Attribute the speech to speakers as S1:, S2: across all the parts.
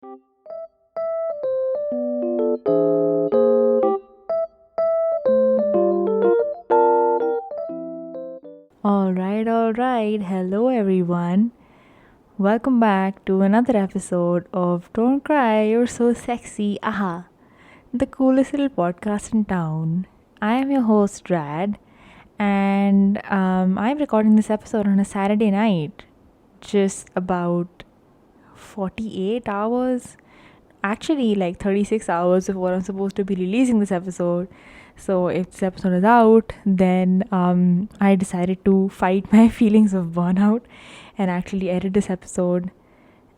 S1: All right. Hello, everyone. Welcome back to another episode of Don't Cry, You're So Sexy. Aha, the coolest little podcast in town. I am your host, Rad, and I'm recording this episode on a Saturday night, just about 48 hours, actually like 36 hours before I'm supposed to be releasing this episode. So if this episode is out, then I decided to fight my feelings of burnout and actually edit this episode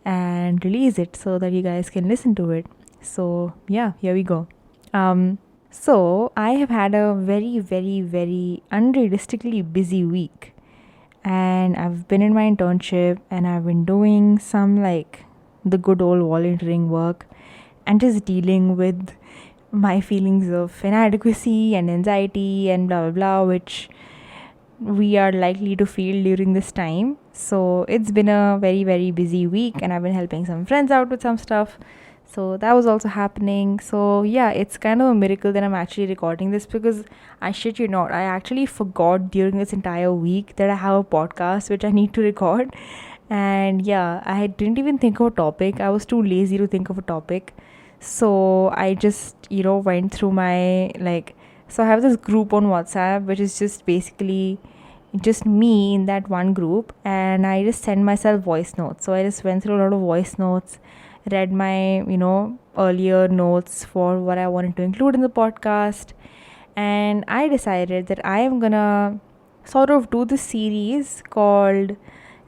S1: and release it so that you guys can listen to it. So yeah, here we go. So I have had a very, very, very unrealistically busy week, and I've been in my internship and I've been doing some like the good old volunteering work and just dealing with my feelings of inadequacy and anxiety and blah blah blah, which we are likely to feel during this time. So it's been a very, very busy week, and I've been helping some friends out with some stuff. So that was also happening. So yeah, it's kind of a miracle that I'm actually recording this, because I shit you not, I actually forgot during this entire week that I have a podcast which I need to record. And yeah, I didn't even think of a topic. I was too lazy to think of a topic. So I just, went through my so I have this group on WhatsApp which is just basically just me in that one group, and I just send myself voice notes. So I just went through a lot of voice notes, read my, earlier notes for what I wanted to include in the podcast, and I decided that I am gonna sort of do this series called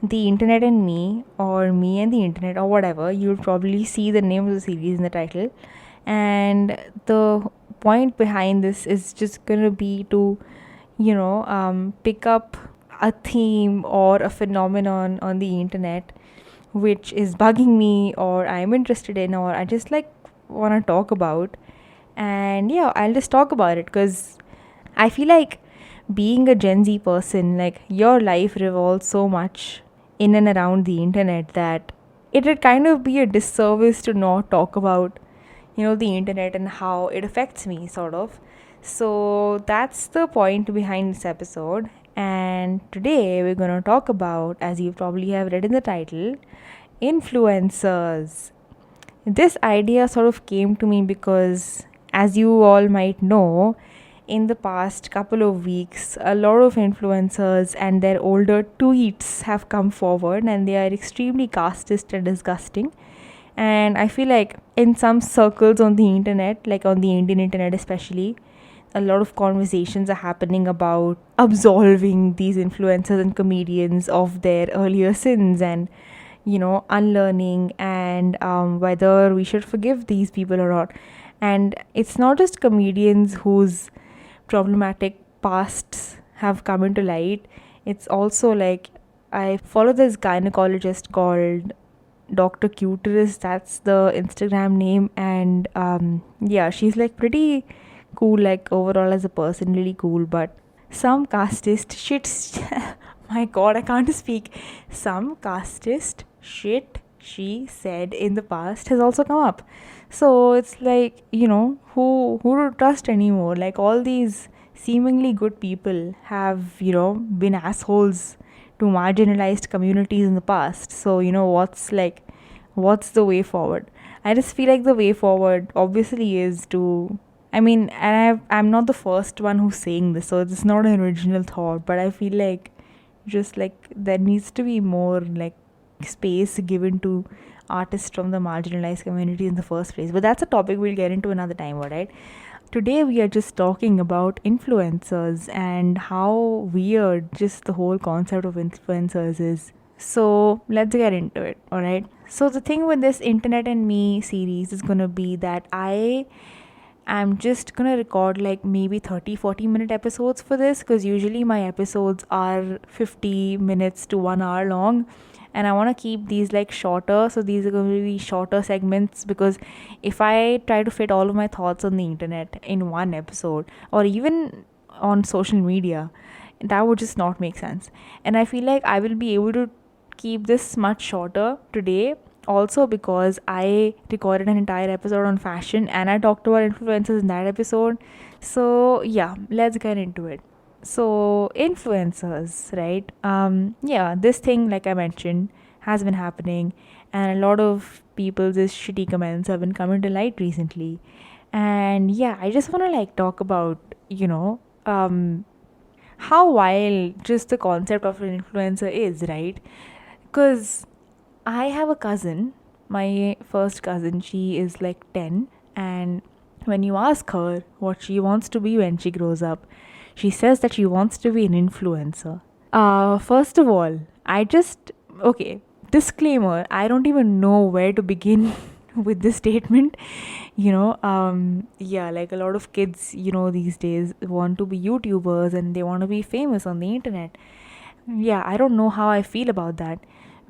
S1: The Internet and Me, or Me and the Internet, or whatever. You'll probably see the name of the series in the title. And the point behind this is just gonna be to, pick up a theme or a phenomenon on the internet which is bugging me, or I'm interested in, or I just like want to talk about. And yeah, I'll just talk about it because I feel like, being a Gen Z person, like, your life revolves so much in and around the internet that it would kind of be a disservice to not talk about, the internet and how it affects me, sort of. So that's the point behind this episode. And today we're going to talk about, as you probably have read in the title, influencers. This idea sort of came to me because, as you all might know, in the past couple of weeks, a lot of influencers and their older tweets have come forward, and they are extremely casteist and disgusting. And I feel like in some circles on the internet, like on the Indian internet especially, a lot of conversations are happening about absolving these influencers and comedians of their earlier sins, and unlearning, and whether we should forgive these people or not. And it's not just comedians whose problematic pasts have come into light. It's also like, I follow this gynecologist called Dr. Cuterus, that's the Instagram name, and yeah, she's like pretty cool, like overall as a person, really cool. But some casteist shit, my god, I can't speak. Some casteist shit she said in the past has also come up. So it's like, who to trust anymore? Like, all these seemingly good people have, been assholes to marginalized communities in the past. So, what's the way forward? I just feel like the way forward obviously is to, I mean, and I'm not the first one who's saying this, so it's not an original thought, but I feel like, just like, there needs to be more like space given to artists from the marginalized community in the first place. But that's a topic we'll get into another time, alright? Today we are just talking about influencers and how weird just the whole concept of influencers is. So let's get into it, alright? So the thing with this Internet and Me series is gonna be that I'm just gonna record like maybe 30-40 minute episodes for this, because usually my episodes are 50 minutes to 1 hour long, and I want to keep these like shorter. So these are going to be shorter segments, because if I try to fit all of my thoughts on the internet in one episode, or even on social media, that would just not make sense. And I feel like I will be able to keep this much shorter today, also because I recorded an entire episode on fashion and I talked about influencers in that episode. So, yeah, let's get into it. So, influencers, right? Yeah, this thing, like I mentioned, has been happening, and a lot of people's shitty comments have been coming to light recently. And yeah, I just want to like talk about, how wild just the concept of an influencer is, right? Because I have a cousin, my first cousin, she is like 10, and when you ask her what she wants to be when she grows up, she says that she wants to be an influencer. First of all, okay, disclaimer, I don't even know where to begin with this statement. Yeah, like a lot of kids, these days want to be YouTubers and they want to be famous on the internet. Yeah, I don't know how I feel about that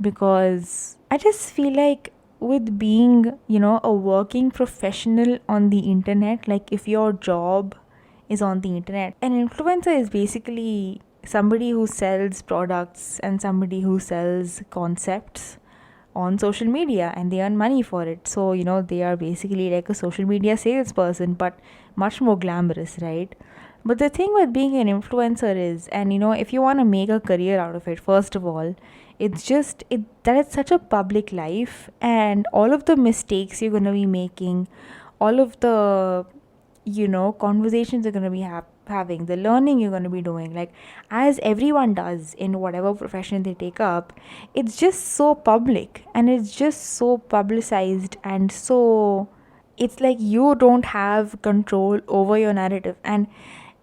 S1: because I just feel like with being, a working professional on the internet, like if your job is on the internet, an influencer is basically somebody who sells products and somebody who sells concepts on social media and they earn money for it. So, they are basically like a social media salesperson, but much more glamorous, right? But the thing with being an influencer is, and if you want to make a career out of it, first of all, it's just that it's such a public life, and all of the mistakes you're going to be making, all of the conversations you're going to be having, the learning you're going to be doing, like as everyone does in whatever profession they take up, it's just so public and it's just so publicized, and so it's like you don't have control over your narrative. And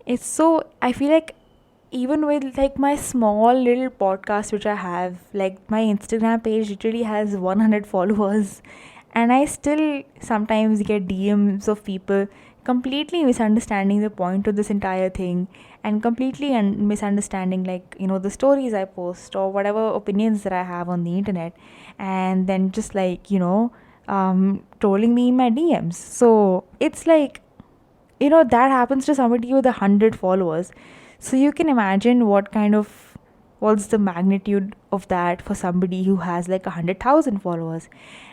S1: it's so, I feel like even with like my small little podcast which I have, like my Instagram page literally has 100 followers, and I still sometimes get DMs of people completely misunderstanding the point of this entire thing, and completely misunderstanding, like, the stories I post or whatever opinions that I have on the internet, and then just like, trolling me in my DMs. So it's like, that happens to somebody with 100 followers. So you can imagine what's the magnitude of that for somebody who has like 100,000 followers.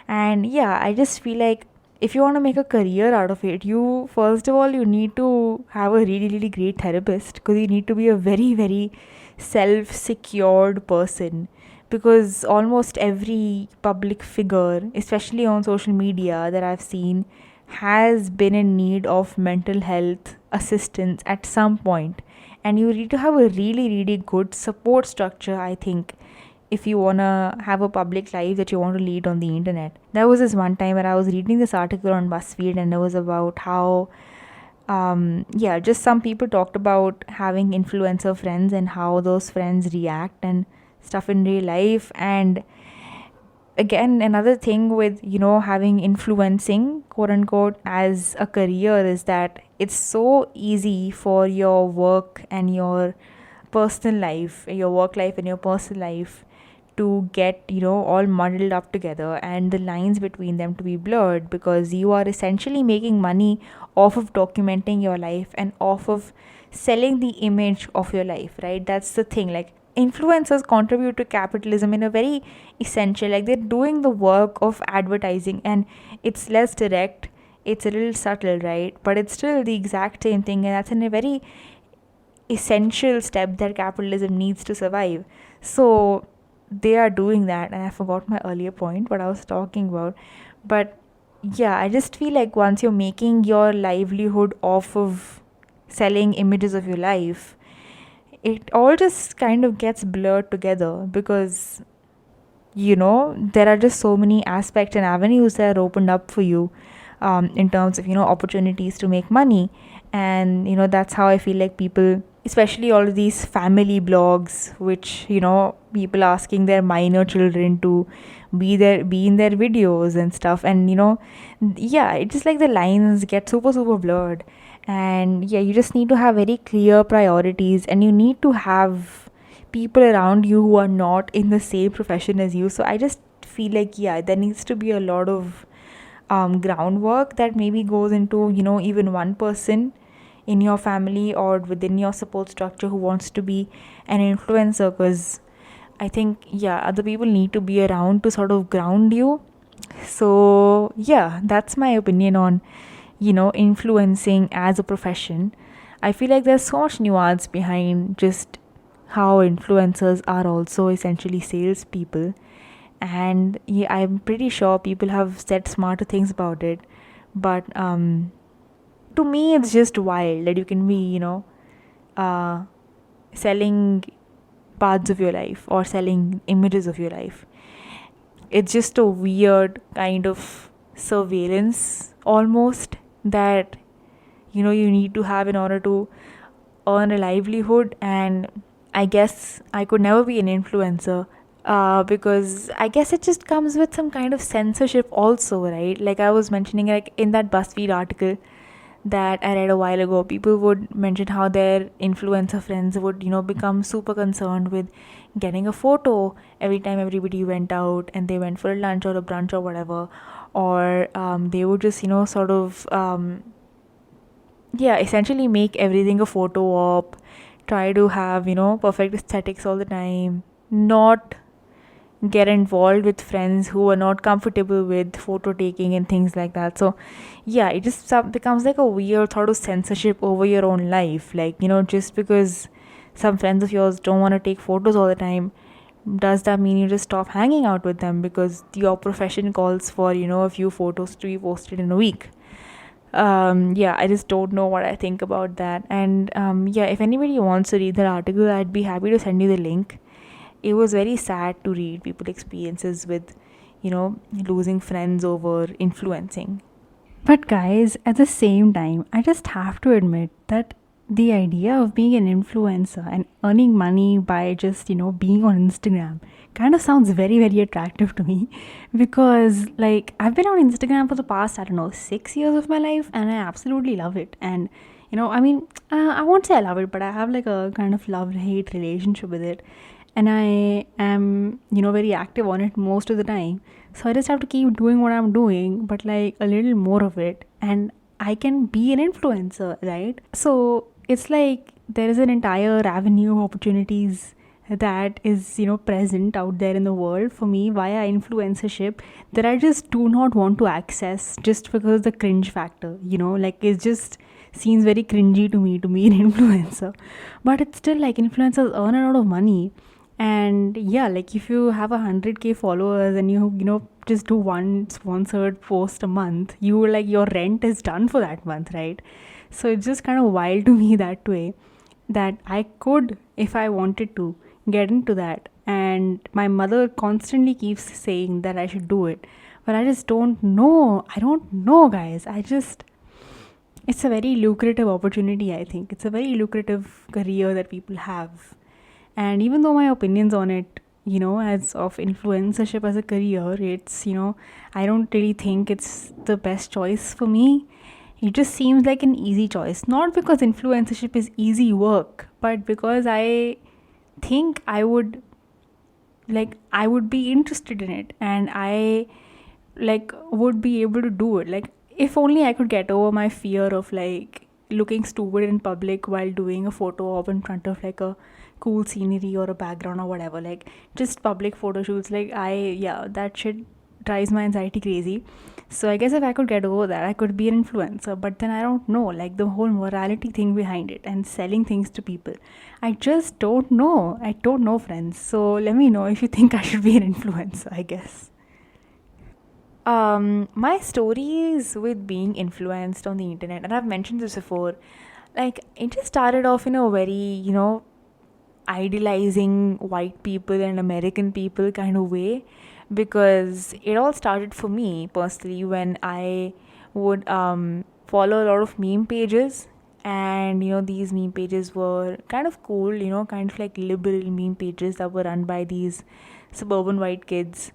S1: And yeah, I just feel like if you want to make a career out of it, you first of all you need to have a really really great therapist, because you need to be a very very self secured person, because almost every public figure, especially on social media, that I've seen has been in need of mental health assistance at some point. And you need to have a really really good support structure, I think, if you want to have a public life that you want to lead on the internet. There was this one time where I was reading this article on BuzzFeed, and it was about how yeah, just some people talked about having influencer friends and how those friends react and stuff in real life. And again, another thing with having influencing, quote unquote, as a career is that it's so easy for your work and your personal life, your work life and your personal life, to get all muddled up together, and the lines between them to be blurred, because you are essentially making money off of documenting your life and off of selling the image of your life, right? That's the thing. Like, influencers contribute to capitalism in a very essential, like they're doing the work of advertising, and it's less direct, it's a little subtle, right? But it's still the exact same thing, and that's in a very essential step that capitalism needs to survive. So they are doing that, and I forgot my earlier point what I was talking about. But yeah, I just feel like once you're making your livelihood off of selling images of your life, it all just kind of gets blurred together, because there are just so many aspects and avenues that are opened up for you, in terms of opportunities to make money. And that's how I feel like people, especially all of these family blogs, which people asking their minor children to be in their videos and stuff, and yeah, it's just like the lines get super super blurred. And yeah, you just need to have very clear priorities, and you need to have people around you who are not in the same profession as you. So I just feel like, yeah, there needs to be a lot of groundwork that maybe goes into even one person in your family or within your support structure who wants to be an influencer. Because I think, yeah, other people need to be around to sort of ground you, So, yeah, that's my opinion on, influencing as a profession. I feel like there's so much nuance behind just how influencers are also essentially salespeople. And yeah, I'm pretty sure people have said smarter things about it. But to me, it's just wild that you can be, uh, selling parts of your life or selling images of your life. It's just a weird kind of surveillance almost that you need to have in order to earn a livelihood. And I guess I could never be an influencer, because I guess it just comes with some kind of censorship also, right? Like I was mentioning, like in that BuzzFeed article that I read a while ago, people would mention how their influencer friends would, become super concerned with getting a photo every time everybody went out and they went for a lunch or a brunch or whatever. Or they would just, sort of, yeah, essentially make everything a photo op, try to have, perfect aesthetics all the time, not get involved with friends who are not comfortable with photo taking and things like that. So yeah, it just becomes like a weird sort of censorship over your own life. Like, just because some friends of yours don't want to take photos all the time, does that mean you just stop hanging out with them because your profession calls for, a few photos to be posted in a week? Yeah, I just don't know what I think about that. And yeah, if anybody wants to read that article, I'd be happy to send you the link. It was very sad to read people experiences with, losing friends over influencing.
S2: But guys, at the same time, I just have to admit that the idea of being an influencer and earning money by just, being on Instagram kind of sounds very, very attractive to me because, like, I've been on Instagram for the past, I don't know, 6 years of my life and I absolutely love it. And, I mean, I won't say I love it, but I have like a kind of love hate relationship with it. And I am, very active on it most of the time. So I just have to keep doing what I'm doing, but like a little more of it. And I can be an influencer, right? So it's like there is an entire avenue of opportunities that is, present out there in the world for me via influencership that I just do not want to access just because of the cringe factor, like it just seems very cringy to me to be an influencer. But it's still like influencers earn a lot of money. And yeah, like if you have 100K followers and you just do one sponsored post a month, you like your rent is done for that month, right? So it's just kind of wild to me that way, that I could, if I wanted to, get into that. And my mother constantly keeps saying that I should do it, but I just don't know, guys. It's a very lucrative opportunity. I think it's a very lucrative career that people have. And even though my opinions on it, as of influencership as a career, it's, I don't really think it's the best choice for me. It just seems like an easy choice. Not because influencership is easy work, but because I think I would be interested in it and I like would be able to do it. Like if only I could get over my fear of like looking stupid in public while doing a photo op in front of like a cool scenery or a background or whatever, like just public photo shoots. Like yeah, that shit drives my anxiety crazy. So I guess if I could get over that, I could be an influencer. But then I don't know, like the whole morality thing behind it and selling things to people, I just don't know. I don't know, friends. So let me know if you think I should be an influencer, I guess.
S1: My stories with being influenced on the internet, and I've mentioned this before, like it just started off in a very, idealizing white people and American people kind of way, because it all started for me personally when I would follow a lot of meme pages. And these meme pages were kind of cool, kind of like liberal meme pages that were run by these suburban white kids.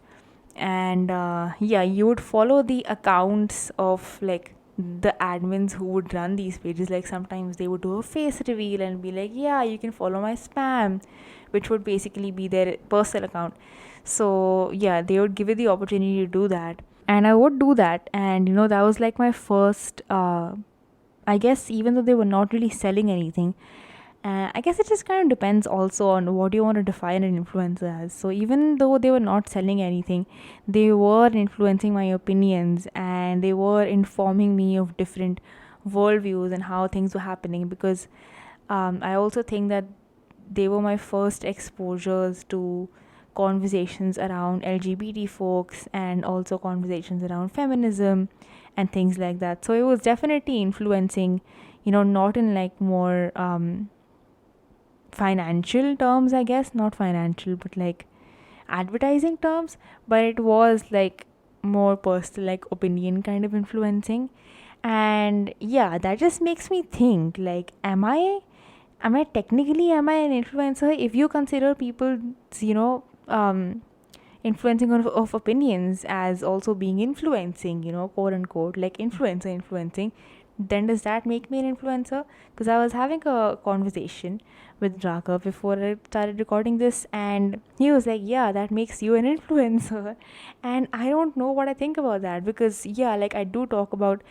S1: And yeah, you would follow the accounts of like the admins who would run these pages. Like sometimes they would do a face reveal and be like, yeah, you can follow my spam, which would basically be their personal account. So yeah, they would give you the opportunity to do that, and I would do that. And that was like my first, I guess, even though they were not really selling anything. I guess it just kind of depends also on what you want to define an influencer as. So even though they were not selling anything, they were influencing my opinions and they were informing me of different worldviews and how things were happening. Because I also think that they were my first exposures to conversations around LGBT folks and also conversations around feminism and things like that. So it was definitely influencing, not in like more financial terms, I guess, not financial, but like advertising terms, but it was like more personal, like opinion kind of influencing. And yeah, that just makes me think like, am I technically am I an influencer if you consider people's, influencing of opinions as also being influencing, quote unquote, like influencing, then does that make me an influencer? Because I was having a conversation with Raka before I started recording this, and he was like, yeah, that makes you an influencer. And I don't know what I think about that, because yeah, like I do talk about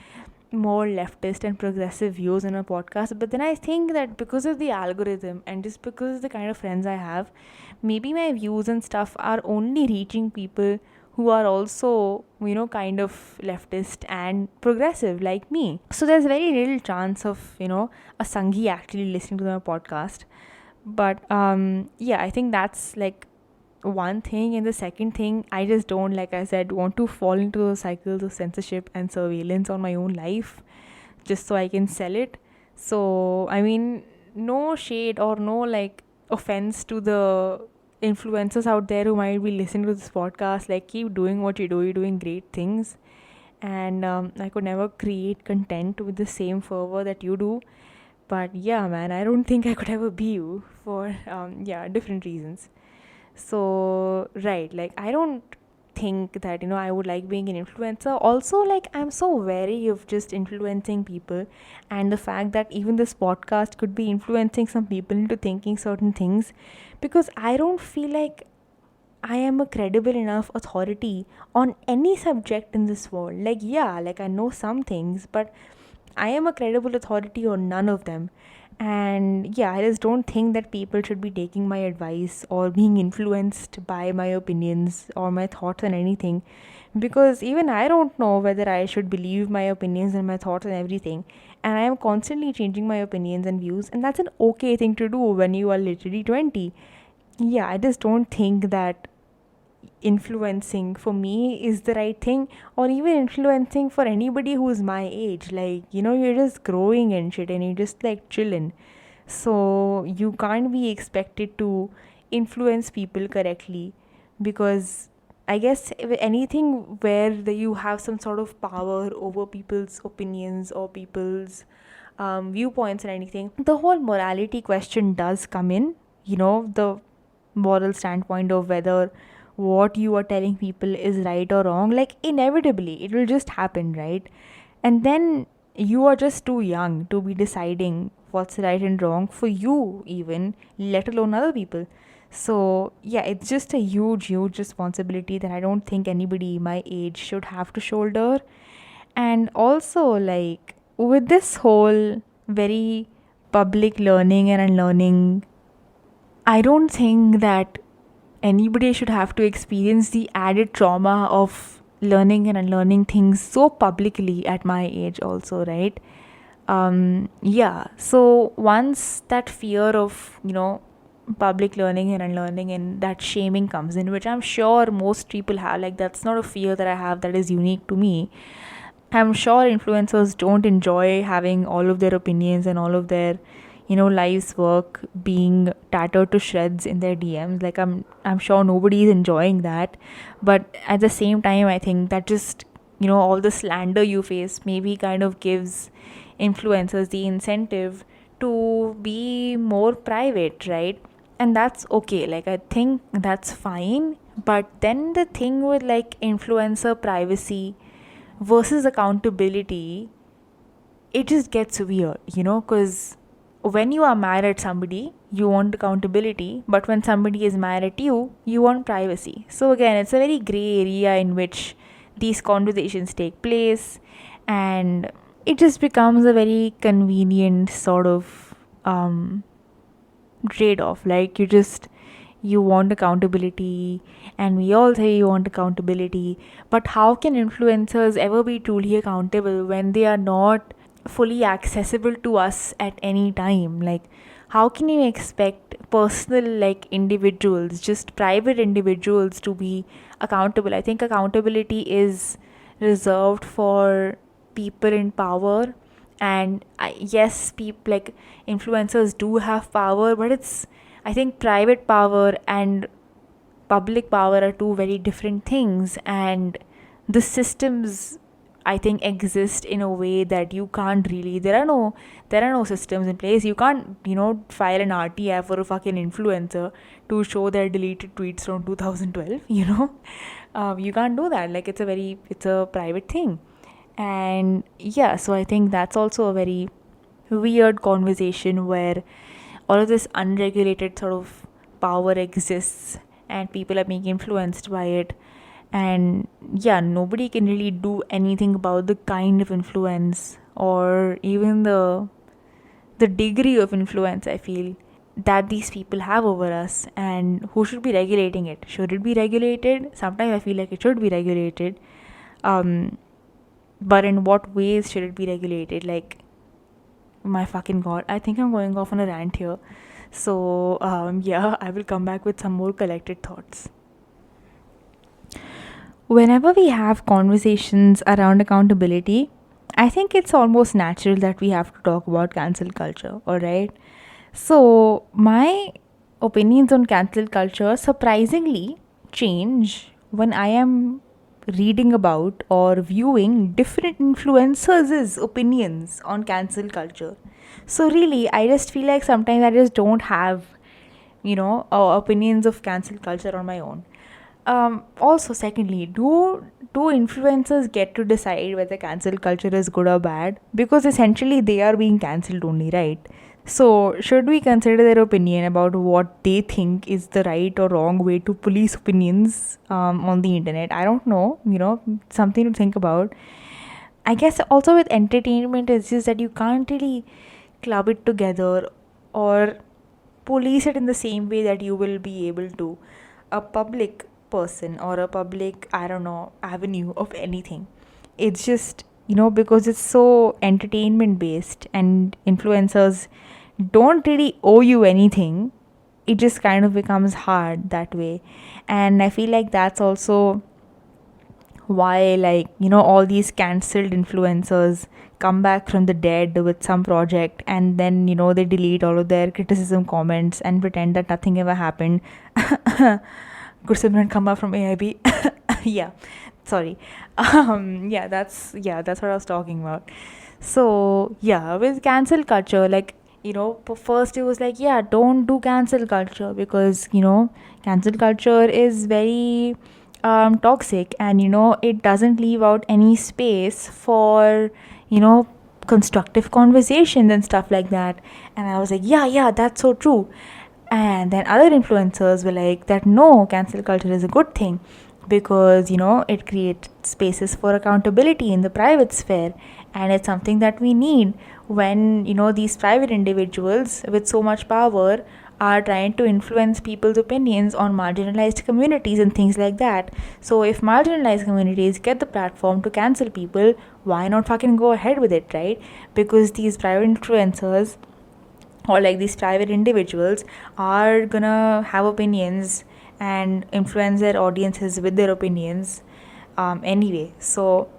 S1: more leftist and progressive views in a podcast, but then I think that because of the algorithm and just because of the kind of friends I have, maybe my views and stuff are only reaching people who are also, kind of leftist and progressive like me. So there's very little chance of, a Sanghi actually listening to my podcast. But yeah, I think that's like one thing. And the second thing, I just don't, like I said, want to fall into those cycles of censorship and surveillance on my own life just so I can sell it. So I mean, no shade or no like offense to the influencers out there who might be listening to this podcast. Like, keep doing what you do, you're doing great things. And I could never create content with the same fervor that you do. But yeah, man, I don't think I could ever be you for yeah, different reasons. So right, like I don't think that, I would like being an influencer. Also, like I'm so wary of just influencing people, and the fact that even this podcast could be influencing some people into thinking certain things, because I don't feel like I am a credible enough authority on any subject in this world. Like, yeah, like I know some things, but I am a credible authority on none of them. And yeah, I just don't think that people should be taking my advice or being influenced by my opinions or my thoughts on anything, because even I don't know whether I should believe my opinions and my thoughts and everything. And I am constantly changing my opinions and views, and that's an okay thing to do when you are literally 20. Yeah, I just don't think that influencing for me is the right thing, or even influencing for anybody who's my age. Like, you're just growing and shit and you're just like chilling. So you can't be expected to influence people correctly, because I guess if anything where you have some sort of power over people's opinions or people's viewpoints or anything, the whole morality question does come in. The moral standpoint of whether what you are telling people is right or wrong, like inevitably it will just happen, right? And then you are just too young to be deciding what's right and wrong for you, even let alone other people. So yeah, it's just a huge responsibility that I don't think anybody my age should have to shoulder. And also, like, with this whole very public learning and unlearning, I don't think that anybody should have to experience the added trauma of learning and unlearning things so publicly at my age also, right? Yeah, so once that fear of, public learning and unlearning and that shaming comes in, which I'm sure most people have, like that's not a fear that I have that is unique to me. I'm sure influencers don't enjoy having all of their opinions and all of their, life's work being tattered to shreds in their DMs. Like I'm sure nobody is enjoying that. But at the same time, I think that just, all the slander you face maybe kind of gives influencers the incentive to be more private, right? And that's okay. Like I think that's fine. But then the thing with like influencer privacy versus accountability, it just gets weird, because when you are mad at somebody, you want accountability, but when somebody is mad at you, you want privacy. So again, it's a very gray area in which these conversations take place, and it just becomes a very convenient sort of trade off. Like you want accountability, and we all say you want accountability, but how can influencers ever be truly accountable when they are not fully accessible to us at any time? Like, how can you expect personal, like, individuals, just private individuals, to be accountable? I think accountability is reserved for people in power. And yes, people like influencers do have power, but it's, I think, private power and public power are two very different things. And the systems, I think, exist in a way that you can't really, there are no systems in place. You can't, file an RTI for a fucking influencer to show their deleted tweets from 2012. You can't do that. Like, it's a private thing. And yeah, so I think that's also a very weird conversation where all of this unregulated sort of power exists and people are being influenced by it. And yeah, nobody can really do anything about the kind of influence, or even the degree of influence, I feel, that these people have over us. And who should be regulating it? Should it be regulated? Sometimes I feel like it should be regulated. um but in what ways should it be regulated? Like, my fucking god, I think I'm going off on a rant here. So yeah, I will come back with some more collected thoughts. Whenever we have conversations around accountability, I think it's almost natural that we have to talk about cancel culture, alright? So, my opinions on cancel culture surprisingly change when I am reading about or viewing different influencers' opinions on cancel culture. So, really, I just feel like sometimes I just don't have, opinions of cancel culture on my own. Also, secondly, do influencers get to decide whether cancel culture is good or bad? Because essentially they are being cancelled only, right? So, should we consider their opinion about what they think is the right or wrong way to police opinions on the internet? I don't know, something to think about. I guess also with entertainment, it's just that you can't really club it together or police it in the same way that you will be able to a public person or a public, I don't know, avenue of anything. It's just, because it's so entertainment based and influencers don't really owe you anything, it just kind of becomes hard that way. And I feel like that's also why, like, all these cancelled influencers come back from the dead with some project, and then they delete all of their criticism comments and pretend that nothing ever happened. Gursimran Kamba from AIB. Yeah, sorry. Yeah, that's what I was talking about. So yeah, with cancel culture, like, first it was like, yeah, don't do cancel culture because cancel culture is very toxic, and it doesn't leave out any space for you know constructive conversations and stuff like that. And I was like, yeah, that's so true. And then other influencers were like that, no, cancel culture is a good thing because it creates spaces for accountability in the private sphere, and it's something that we need when these private individuals with so much power are trying to influence people's opinions on marginalized communities and things like that. So if marginalized communities get the platform to cancel people, why not fucking go ahead with it, right? Because these private influencers, or like these private individuals, are gonna have opinions and influence their audiences with their opinions anyway. So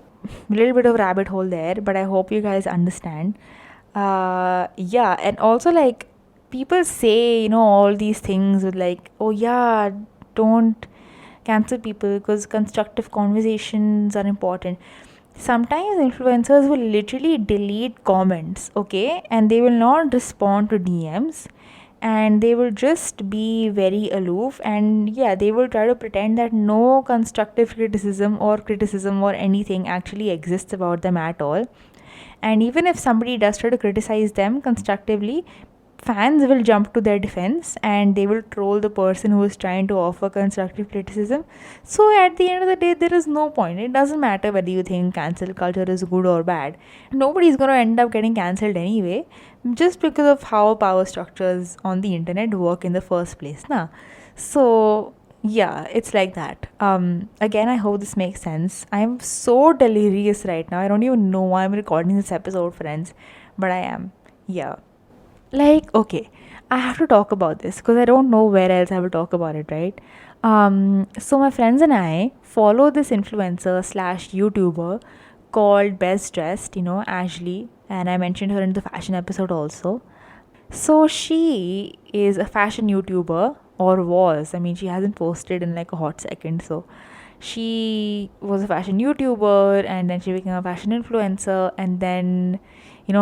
S1: a little bit of rabbit hole there, but I hope you guys understand. Yeah, and also, like, people say all these things with like, oh yeah, don't cancel people because constructive conversations are important. Sometimes influencers will literally delete comments, okay, and they will not respond to DMs, and they will just be very aloof, and yeah, they will try to pretend that no constructive criticism or anything actually exists about them at all. And even if somebody does try to criticize them constructively, fans will jump to their defense and they will troll the person who is trying to offer constructive criticism. So at the end of the day, there is no point. It doesn't matter whether you think cancel culture is good or bad. Nobody's going to end up getting cancelled anyway, just because of how power structures on the internet work in the first place. Nah. So yeah, it's like that. Again, I hope this makes sense. I'm so delirious right now. I don't even know why I'm recording this episode, friends, but I am. Yeah. Like, okay, I have to talk about this because I don't know where else I will talk about it, right? So my friends and I follow this influencer slash YouTuber called Best Dressed, Ashley, and I mentioned her in the fashion episode also. So she is a fashion YouTuber, or was. I mean, she hasn't posted in like a hot second. So she was a fashion YouTuber and then she became a fashion influencer. And then,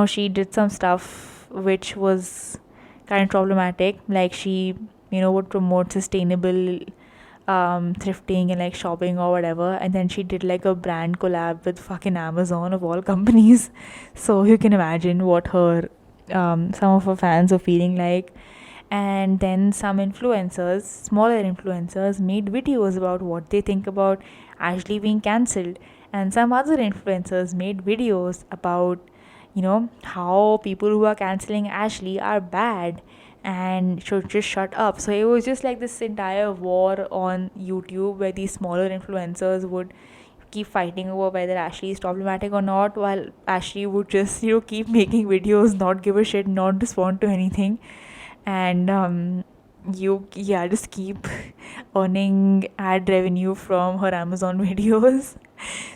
S1: she did some stuff which was kind of problematic. Like she, would promote sustainable thrifting and like shopping or whatever. And then she did like a brand collab with fucking Amazon of all companies. So you can imagine what her some of her fans are feeling like. And then some influencers, smaller influencers, made videos about what they think about Ashley being cancelled. And some other influencers made videos about, how people who are cancelling Ashley are bad and should just shut up. So it was just like this entire war on YouTube where these smaller influencers would keep fighting over whether Ashley is problematic or not, while Ashley would just, keep making videos, not give a shit, not respond to anything. And just keep earning ad revenue from her Amazon videos.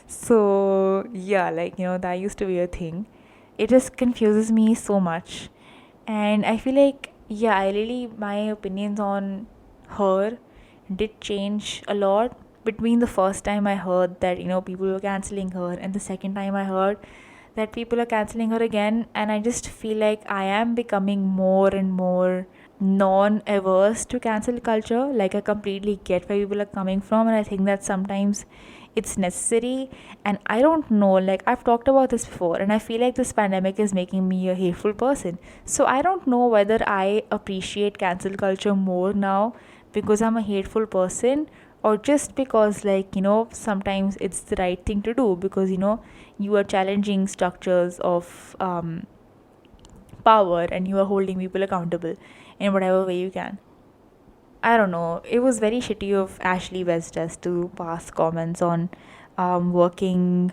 S1: So yeah, like, that used to be a thing. It just confuses me so much. And I feel like, yeah, my opinions on her did change a lot between the first time I heard that, people were canceling her, and the second time I heard that people are canceling her again. And I just feel like I am becoming more and more non averse to cancel culture. Like, I completely get where people are coming from, and I think that sometimes it's necessary. And I don't know, like, I've talked about this before, and I feel like this pandemic is making me a hateful person. So I don't know whether I appreciate cancel culture more now because I'm a hateful person, or just because, like, sometimes it's the right thing to do, because you are challenging structures of power, and you are holding people accountable in whatever way you can. I don't know. It was very shitty of Ashley Westes to pass comments on working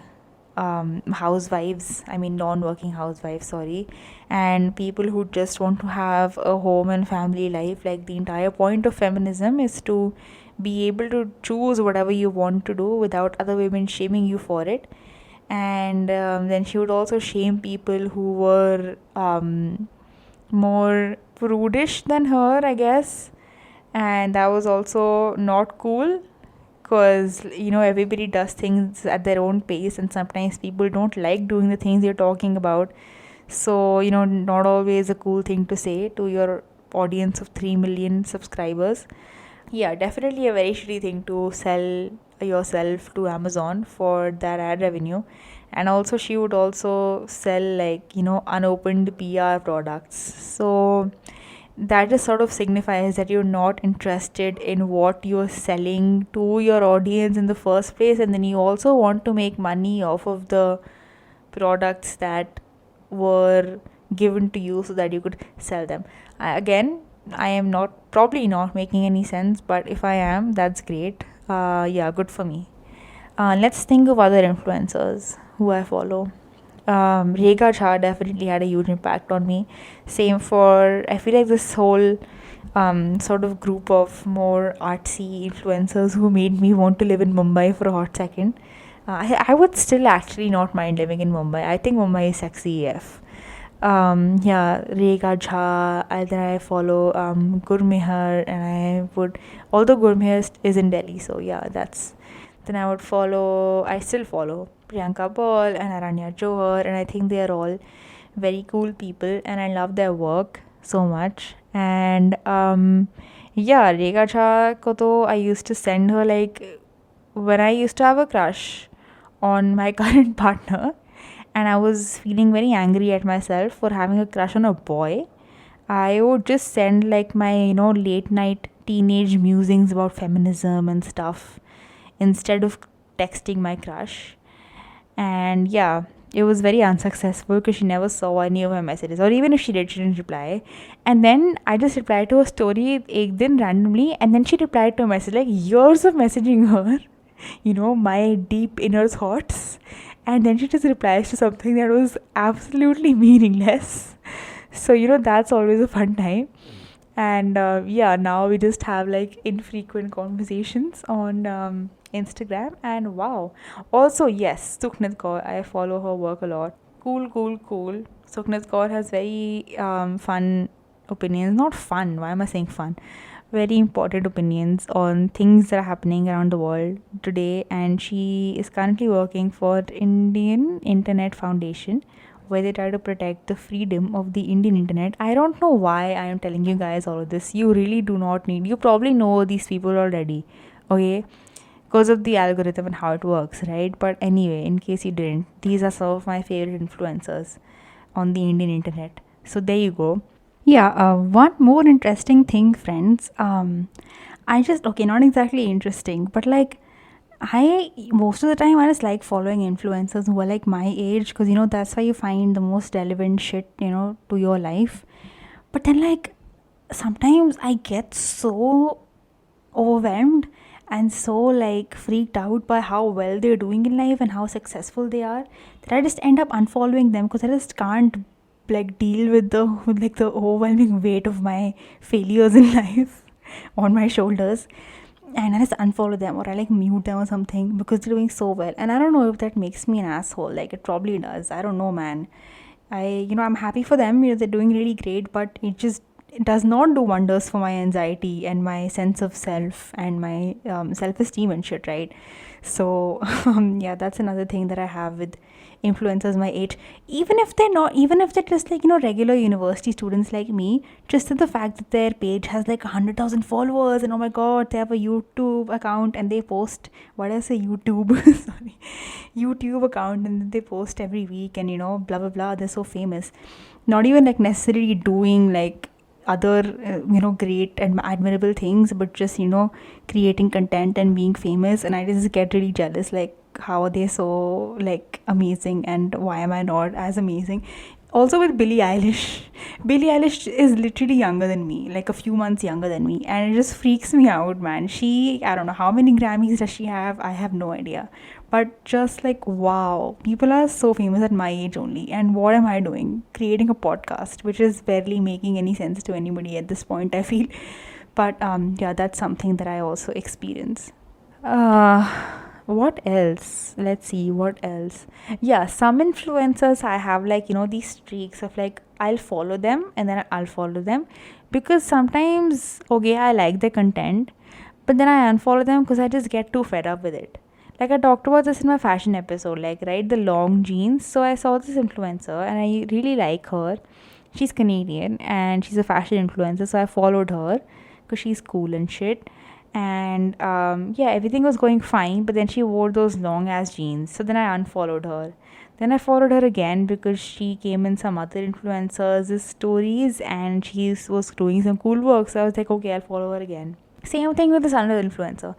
S1: housewives, I mean, non working housewives, sorry, and people who just want to have a home and family life. Like, the entire point of feminism is to be able to choose whatever you want to do without other women shaming you for it. And then she would also shame people who were more prudish than her, I guess. And that was also not cool, because everybody does things at their own pace, and sometimes people don't like doing the things you're talking about. So not always a cool thing to say to your audience of 3 million subscribers. Yeah, definitely a very shitty thing to sell yourself to Amazon for that ad revenue. And also, she would also sell, like, unopened PR products. So that just sort of signifies that you're not interested in what you're selling to your audience in the first place, and then you also want to make money off of the products that were given to you so that you could sell them. Again, I am not probably not making any sense, but if I am, that's great. Yeah, good for me. Let's think of other influencers who I follow. Rega Jha definitely had a huge impact on me. Same for, I feel like, this whole sort of group of more artsy influencers who made me want to live in Mumbai for a hot second. I would still actually not mind living in Mumbai. I think Mumbai is sexy AF. Yeah, Rega Jha, then I follow Gurmehar, and I would, although Gurmehar is in Delhi, so yeah, that's, then I still follow Priyanka Paul and Aranya Johar, and I think they are all very cool people, and I love their work so much. And yeah, Rega Jha ko to I used to send her, like, when I used to have a crush on my current partner, and I was feeling very angry at myself for having a crush on a boy. I would just send like my, late night teenage musings about feminism and stuff instead of texting my crush. And yeah, it was very unsuccessful because she never saw any of my messages, or even if she did, she didn't reply. And then I just replied to her story ek din randomly, and then she replied to a message like years of messaging her, my deep inner thoughts. And then she just replies to something that was absolutely meaningless. So, that's always a fun time. And yeah, now we just have like infrequent conversations on Instagram. And wow, also yes, Sukhnat Kaur, I follow her work a lot. Cool, cool, cool. Sukhnat Kaur has very fun opinions. Not fun, why am I saying fun? Very important opinions on things that are happening around the world today. And she is currently working for Indian Internet Foundation, where they try to protect the freedom of the Indian internet. I don't know why I am telling you guys all of this. You really do not need. You probably know these people already, okay? Because of the algorithm and how it works, right? But anyway, in case you didn't, these are some of my favorite influencers on the Indian internet. So there you go.
S2: Yeah, one more interesting thing, friends. I just, okay, not exactly interesting, but like, I most of the time I just like following influencers who are like my age because that's why you find the most relevant shit to your life. But then like sometimes I get so overwhelmed and so like freaked out by how well they're doing in life and how successful they are that I just end up unfollowing them because I just can't like deal with the overwhelming weight of my failures in life on my shoulders, and I just unfollow them or I like mute them or something because they're doing so well. And I don't know if that makes me an asshole. Like it probably does. I don't know, man. I'm happy for them. They're doing really great, but it does not do wonders for my anxiety and my sense of self and my self-esteem and shit, right? So yeah, that's another thing that I have with influencers my age. Even if they're just like regular university students like me, just the fact that their page has like 100,000 followers and oh my god, they have a YouTube account and they post, what I say, YouTube, sorry, YouTube account, and they post every week and blah blah blah, they're so famous, not even like necessarily doing like other great and admirable things, but just creating content and being famous. And I just get really jealous, like how are they so like amazing and why am I not as amazing? Also with Billie Eilish. Billie Eilish is literally younger than me, like a few months younger than me, and it just freaks me out, man. I don't know how many Grammys does she have, I have no idea. But just like wow, people are so famous at my age only, and what am I doing? Creating a podcast, which is barely making any sense to anybody at this point, I feel. But yeah, that's something that I also experience.
S1: What else? Let's see, what else? Yeah, some influencers I have like, these streaks of like, I'll follow them and then I'll follow them because sometimes, okay, I like the content, but then I unfollow them because I just get too fed up with it. Like I talked about this in my fashion episode, like, right, the long jeans. So I saw this influencer and I really like her. She's Canadian and she's a fashion influencer, so I followed her because she's cool and shit. And yeah, everything was going fine, but then she wore those long ass jeans. So then I unfollowed her. Then I followed her again because she came in some other influencers' stories and she was doing some cool work. So I was like, okay, I'll follow her again. Same thing with this another influencer.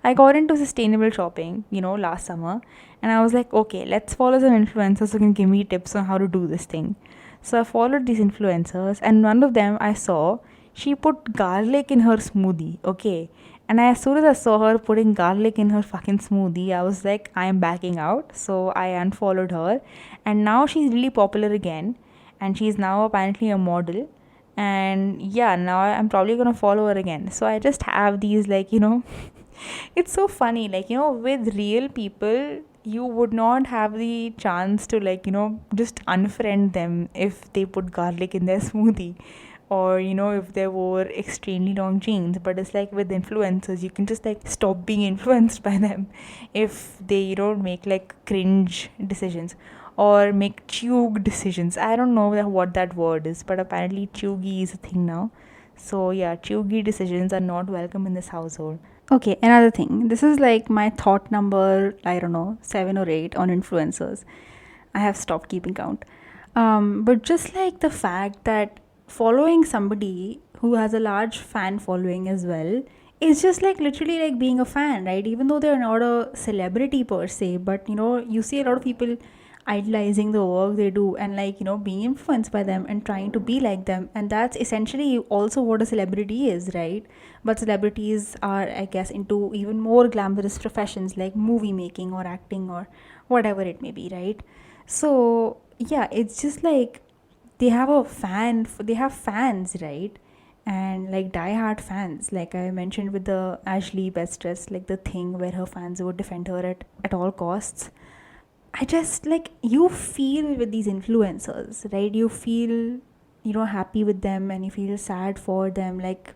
S1: I got into sustainable shopping, last summer, and I was like, okay, let's follow some influencers who can give me tips on how to do this thing. So I followed these influencers, and one of them I saw, she put garlic in her smoothie, okay. And as soon as I saw her putting garlic in her fucking smoothie, I was like, I am backing out. So I unfollowed her, and now she's really popular again, and she's now apparently a model. And yeah, now I'm probably gonna follow her again. So I just have these like it's so funny, like with real people you would not have the chance to like just unfriend them if they put garlic in their smoothie, or if they wore extremely long jeans. But it's like with influencers, you can just like stop being influenced by them if they make like cringe decisions or make chug decisions. I don't know what that word is, but apparently chuggy is a thing now. So yeah, chuggy decisions are not welcome in this household.
S2: Okay, another thing. This is like my thought number, I don't know, 7 or 8 on influencers. I have stopped keeping count. But just like the fact that following somebody who has a large fan following as well is just like literally like being a fan, right? Even though they're not a celebrity per se, but you see a lot of people idolizing the work they do and like being influenced by them and trying to be like them, and that's essentially also what a celebrity is, right? But celebrities are, I guess, into even more glamorous professions like movie making or acting or whatever it may be, right? So yeah, it's just like they have fans, right? And like die-hard fans, like I mentioned with the Ashley Bestress, like the thing where her fans would defend her at all costs. I just like, you feel with these influencers, right? You feel happy with them and you feel sad for them. Like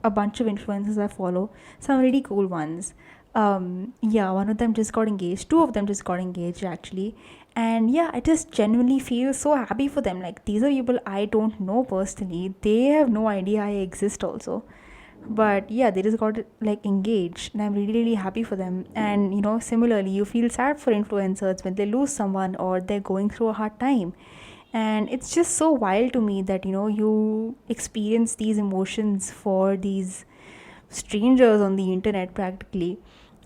S2: a bunch of influencers I follow, some really cool ones. Yeah, one of them just got engaged. Two of them just got engaged actually, and yeah, I just genuinely feel so happy for them. Like these are people I don't know personally. They have no idea I exist also, but yeah, they just got like engaged, and I'm really really happy for them. And similarly, you feel sad for influencers when they lose someone or they're going through a hard time, and it's just so wild to me that you experience these emotions for these strangers on the internet practically.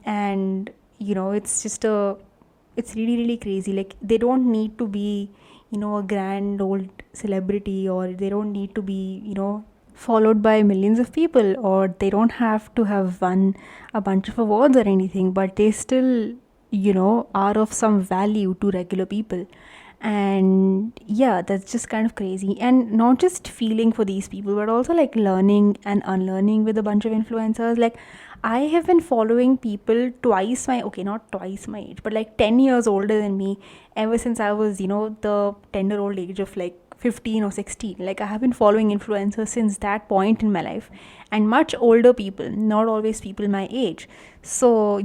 S2: And it's really really crazy. Like they don't need to be a grand old celebrity, or they don't need to be followed by millions of people, or they don't have to have won a bunch of awards or anything, but they still are of some value to regular people. And yeah, that's just kind of crazy. And not just feeling for these people, but also like learning and unlearning with a bunch of influencers. Like I have been following people twice my, okay, not twice my age, but like 10 years older than me, ever since I was the tender old age of like 15 or 16. Like I have been following influencers since that point in my life, and much older people, not always people my age. So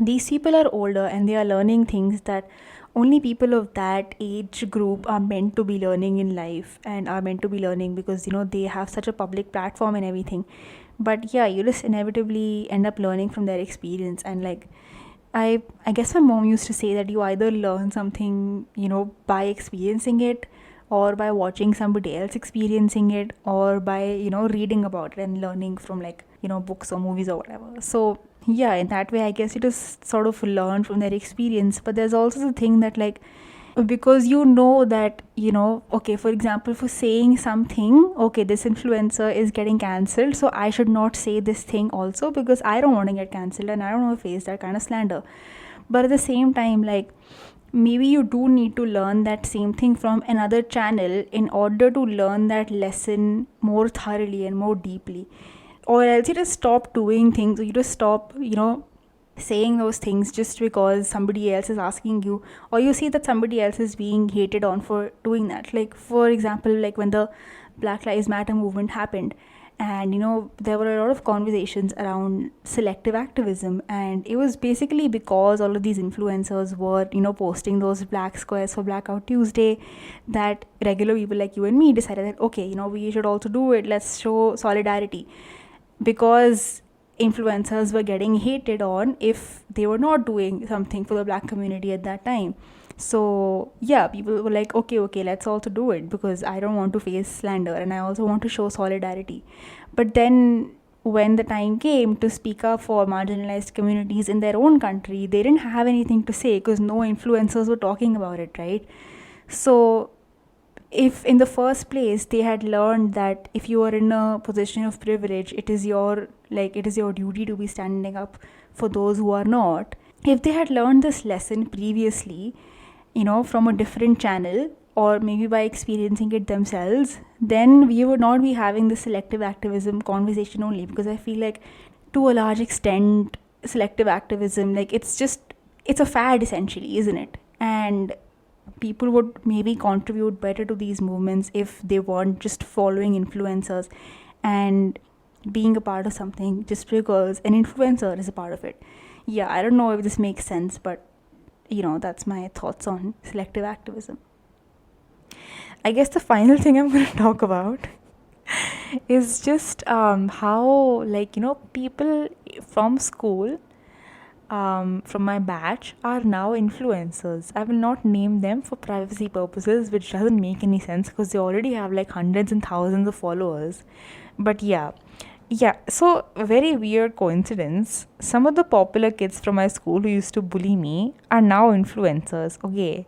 S2: these people are older and they are learning things that only people of that age group are meant to be learning in life, and are meant to be learning because they have such a public platform and everything. But yeah, you just inevitably end up learning from their experience. And like I guess my mom used to say that you either learn something by experiencing it, or by watching somebody else experiencing it, or by reading about it and learning from like books or movies or whatever. So yeah, in that way I guess you just sort of learn from their experience. But there's also the thing that like, because that okay, for example, for saying something, okay, this influencer is getting cancelled, so I should not say this thing also because I don't want to get cancelled and I don't want to face that kind of slander. But at the same time, like, maybe you do need to learn that same thing from another channel in order to learn that lesson more thoroughly and more deeply. Or else you just stop doing things, or you just stop saying those things just because somebody else is asking you, or you see that somebody else is being hated on for doing that. Like for example, like when the Black Lives Matter movement happened, and there were a lot of conversations around selective activism, and it was basically because all of these influencers were posting those black squares for Blackout Tuesday, that regular people like you and me decided that okay, we should also do it, let's show solidarity. Because influencers were getting hated on if they were not doing something for the black community at that time. So yeah, people were like, okay, let's also do it because I don't want to face slander and I also want to show solidarity. But then when the time came to speak up for marginalized communities in their own country, they didn't have anything to say because no influencers were talking about it, right? So if in the first place they had learned that if you are in a position of privilege, it is your duty to be standing up for those who are not. If they had learned this lesson previously, from a different channel, or maybe by experiencing it themselves, then we would not be having this selective activism conversation only. Because I feel like to a large extent, selective activism, like it's a fad essentially, isn't it? And people would maybe contribute better to these movements if they weren't just following influencers and being a part of something just because an influencer is a part of it. Yeah, I don't know if this makes sense, but that's my thoughts on selective activism. I guess the final thing I'm going to talk about is just how, like, people from school
S1: from my batch are now influencers. I will not name them for privacy purposes, which doesn't make any sense because they already have like hundreds and thousands of followers. But yeah, so a very weird coincidence. Some of the popular kids from my school who used to bully me are now influencers, okay?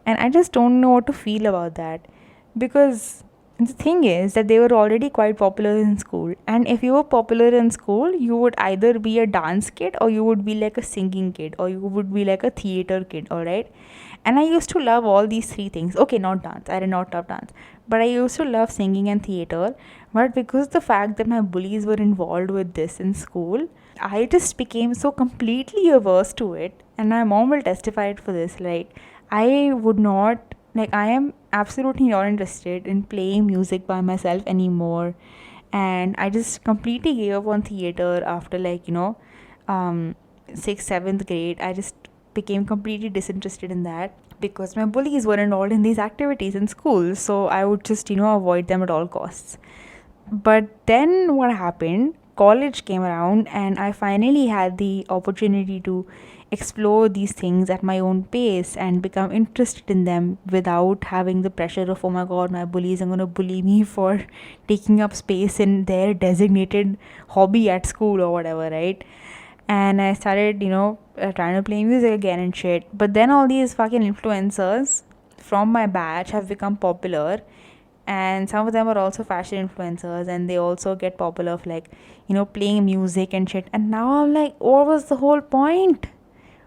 S1: And I just don't know what to feel about that because the thing is that they were already quite popular in school. And if you were popular in school, you would either be a dance kid or you would be like a singing kid or you would be like a theater kid, alright? And I used to love all these three things. Okay, not dance. I did not love dance. But I used to love singing and theater. But because the fact that my bullies were involved with this in school, I just became so completely averse to it. And my mom will testify for this. Like, I would not, like, I am absolutely not interested in playing music by myself anymore. And I just completely gave up on theater after, like, um, sixth, seventh grade. I just became completely disinterested in that because my bullies were involved in these activities in school. So I would just, avoid them at all costs. But then what happened? College came around, and I finally had the opportunity to explore these things at my own pace and become interested in them without having the pressure of, oh my god, my bullies are going to bully me for taking up space in their designated hobby at school or whatever, right? And I started, trying to play music again and shit. But then all these fucking influencers from my batch have become popular, and some of them are also fashion influencers, and they also get popular of like, playing music and shit. And now I'm like, what was the whole point?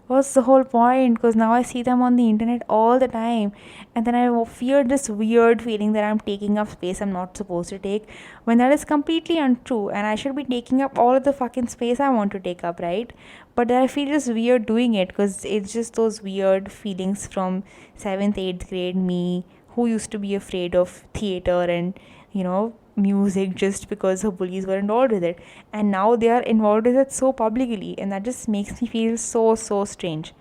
S1: What's the whole point? Because now I see them on the internet all the time, and then I fear this weird feeling that I'm taking up space I'm not supposed to take, when that is completely untrue, and I should be taking up all of the fucking space I want to take up, right? But then I feel just weird doing it because it's just those weird feelings from seventh, eighth grade me who used to be afraid of theater and music just because her bullies were involved with it, and now they are involved with it so publicly, and that just makes me feel so strange.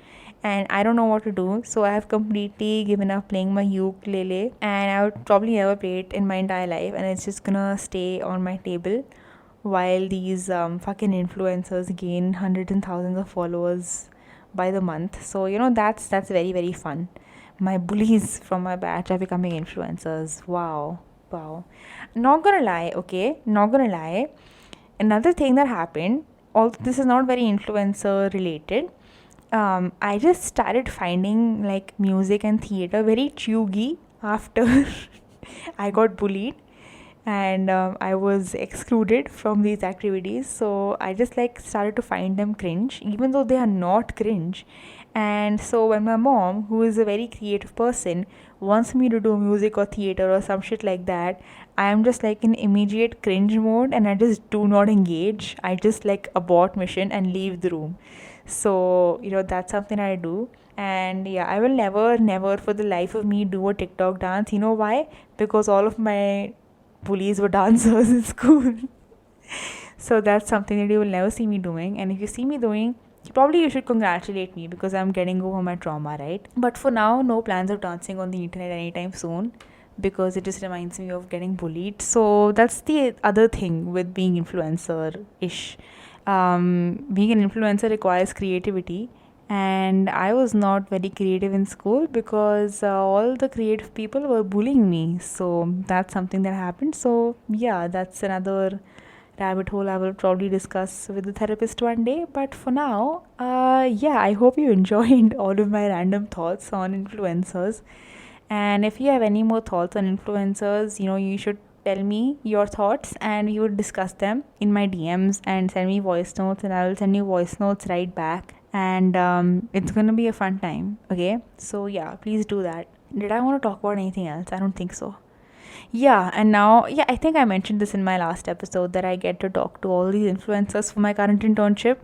S1: And I don't know what to do, so I have completely given up playing my ukulele, and I would probably never play it in my entire life, and it's just gonna stay on my table while these fucking influencers gain hundreds and thousands of followers by the month. So that's very fun. My bullies from my batch are becoming influencers. Wow. Not gonna lie, okay? Not gonna lie. Another thing that happened, although this is not very influencer related, I just started finding like music and theater very chuggy after I got bullied, and I was excluded from these activities. So I just like started to find them cringe, even though they are not cringe. And so when my mom, who is a very creative person, wants me to do music or theater or some shit like that, I am just like in immediate cringe mode, and I just do not engage. I just like abort mission and leave the room. So that's something I do. And yeah, I will never for the life of me do a TikTok dance. You know why? Because all of my bullies were dancers in school. So that's something that you will never see me doing. And if you see me doing, probably you should congratulate me because I'm getting over my trauma, right? But for now, no plans of dancing on the internet anytime soon because it just reminds me of getting bullied. So that's the other thing with being influencer ish. Being an influencer requires creativity, and I was not very creative in school because all the creative people were bullying me. So that's something that happened. So yeah, that's another rabbit hole I will probably discuss with the therapist one day. But for now, yeah, I hope you enjoyed all of my random thoughts on influencers. And if you have any more thoughts on influencers, you should tell me your thoughts and we would discuss them in my DMs and send me voice notes, and I will send you voice notes right back. And it's gonna be a fun time. Okay, so yeah, please do that. Did I want to talk about anything else? I don't think so. Yeah, and now, yeah, I think I mentioned this in my last episode that I get to talk to all these influencers for my current internship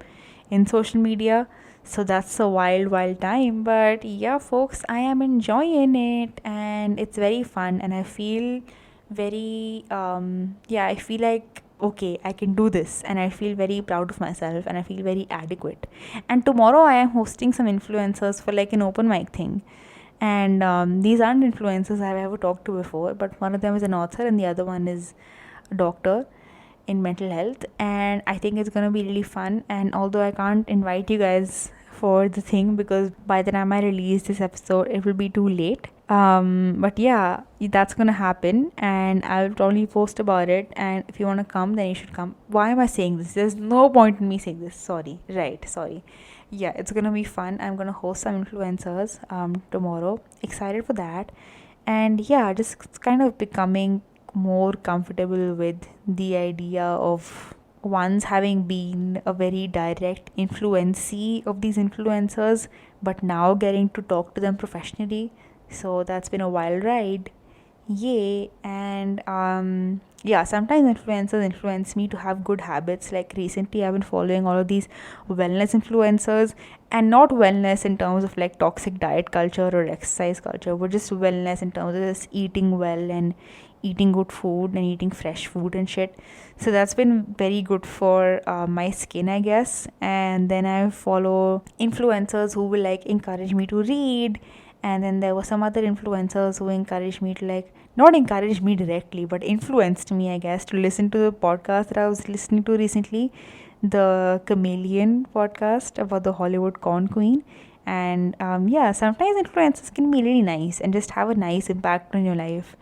S1: in social media. So that's a wild time. But yeah, folks, I am enjoying it and it's very fun. And I feel very, yeah, I feel like, okay, I can do this. And I feel very proud of myself and I feel very adequate. And tomorrow I am hosting some influencers for like an open mic thing. And these aren't influencers I've ever talked to before, but one of them is an author and the other one is a doctor. in mental health, and I think it's gonna be really fun. And although I can't invite you guys for the thing because by the time I release this episode, it will be too late. But yeah, that's gonna happen, and I'll probably post about it. And if you wanna come, then you should come. Why am I saying this? There's no point in me saying this. Sorry, right? Sorry. Yeah, it's gonna be fun. I'm gonna host some influencers tomorrow. Excited for that, and yeah, just kind of becoming more comfortable with the idea of once having been a very direct influencee of these influencers, but now getting to talk to them professionally. So that's been a wild ride. Yay. And yeah, sometimes influencers influence me to have good habits. Like recently I've been following all of these wellness influencers, and not wellness in terms of like toxic diet culture or exercise culture, but just wellness in terms of just eating well and eating good food and eating fresh food and shit. So that's been very good for my skin, I guess. And then I follow influencers who will like encourage me to read, and then there were some other influencers who encouraged me to like not encourage me directly but influenced me, I guess, to listen to the podcast that I was listening to recently, the Chameleon podcast about the Hollywood con queen. And yeah, sometimes influencers can be really nice and just have a nice impact on your life,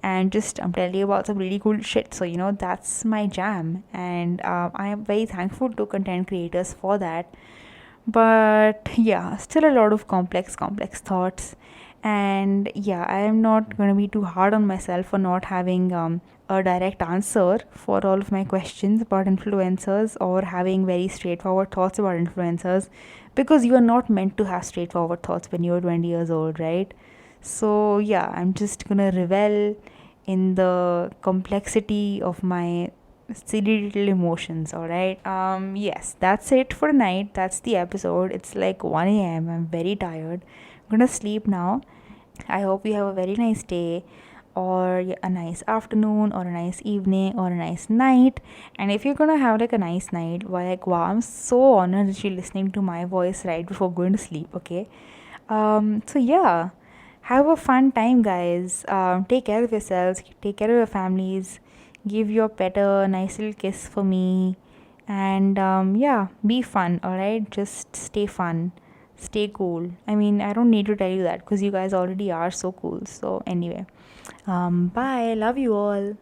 S1: and just tell you about some really cool shit. So that's my jam, and I am very thankful to content creators for that. But yeah, still a lot of complex thoughts. And yeah, I am not going to be too hard on myself for not having a direct answer for all of my questions about influencers, or having very straightforward thoughts about influencers, because you are not meant to have straightforward thoughts when you're 20 years old, right? So yeah, I'm just gonna revel in the complexity of my silly little emotions. All right, yes, that's it for tonight. That's the episode. It's like 1 a.m. I'm very tired. I'm gonna sleep now. I hope you have a very nice day, or a nice afternoon, or a nice evening, or a nice night. And if you're gonna have like a nice night, well, like wow, I'm so honored that you're listening to my voice right before going to sleep. Okay, so yeah, have a fun time, guys. Take care of yourselves, take care of your families, give your pet a nice little kiss for me, and yeah, be fun. All right, just stay fun, stay cool. I mean, I don't need to tell you that because you guys already are so cool. So anyway, bye, love you all.